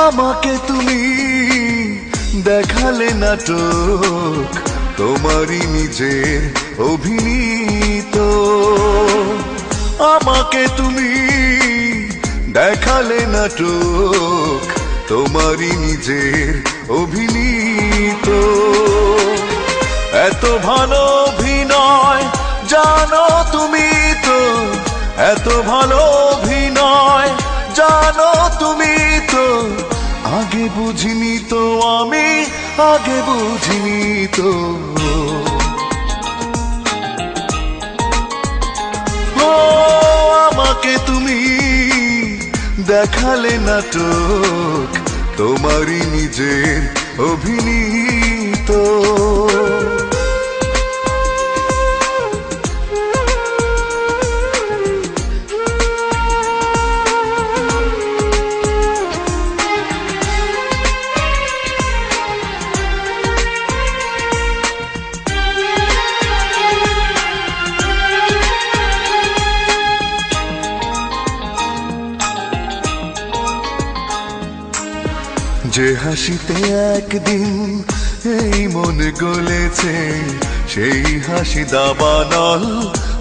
আমাকে তুমি দেখালে নাটক, তোমারই নিজের অভিনীত। আমাকে তুমি দেখালে নাটক, তোমারই নিজের অভিনীত। এত ভালো অভিনয় জানো তুমি তো, এত ভালো অভিনয় জানো তুমি তো, আগে বুঝিনি তো আমি, আগে বুঝিনি তো। ও আমাকে তুমি দেখালে নাটক, তোমারই নিজের অভিনীত। যে হাসিতে একদিন এই মন গলেছে, সেই হাসি দাবানল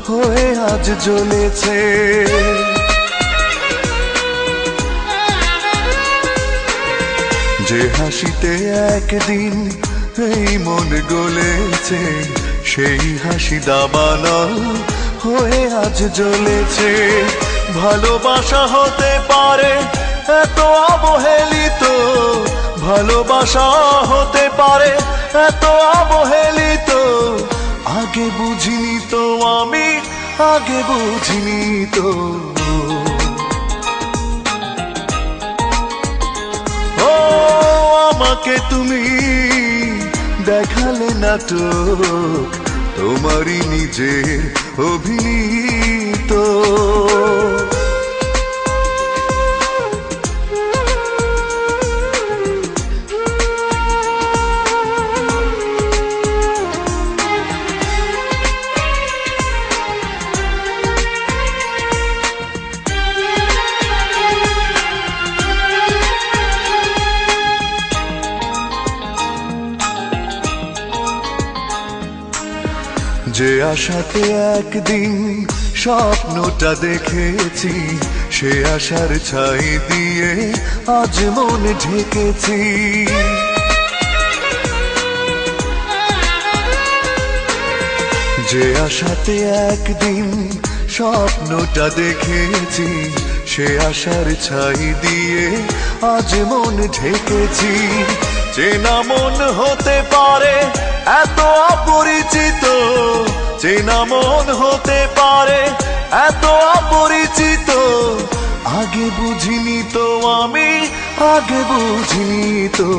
হয়ে আজ জ্বলেছে। যে হাসিতে একদিন এই মন গলেছে, সেই হাসি দাবানল হয়ে আজ জ্বলেছে। ভালোবাসা হতে পারে এত অবহেলিত, ভালোবাসা হতে পারে এত অবহেলিত, আগে বুঝিনি তো আমি, আগে বুঝিনি তো। ও আমাকে তুমি দেখালে নাটক, তোমারই নিজের অভিনীত। যে আশাতে একদিন স্বপ্নটা দেখেছি, সে আশার ছাই দিয়ে আজ মনে ঢেকেছি। যে আশাতে একদিন স্বপ্নটা দেখেছি, সে আশার ছাই দিয়ে আজ মন ঢেকেছি। চেনা মন হতে পারে এত অপরিচিত, চেনা মন হতে পারে এত অপরিচিত, আগে বুঝিনি তো আমি, আগে বুঝিনি তো।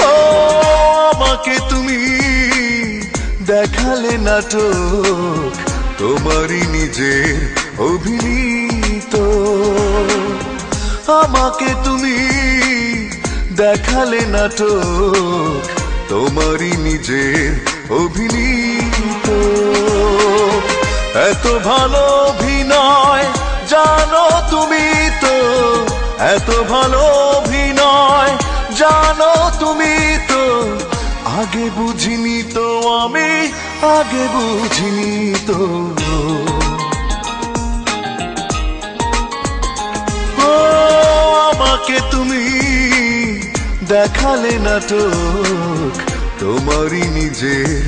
ও আমাকে তুমি দেখালে নাটক, তোমারই নিজের অভিনীত। আমাকে তুমি দেখালে নাটক, তোমারই নিজের অভিনীত। এত ভালো অভিনয় জানো তুমি তো, এত ভালো অভিনয় জানো তুমি তো, আগে বুঝিনি তো আমি, আগে বুঝিনি তো। আমাকে তুমি দেখালে নাটক, তোমারই নিজের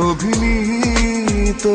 অভিনীত।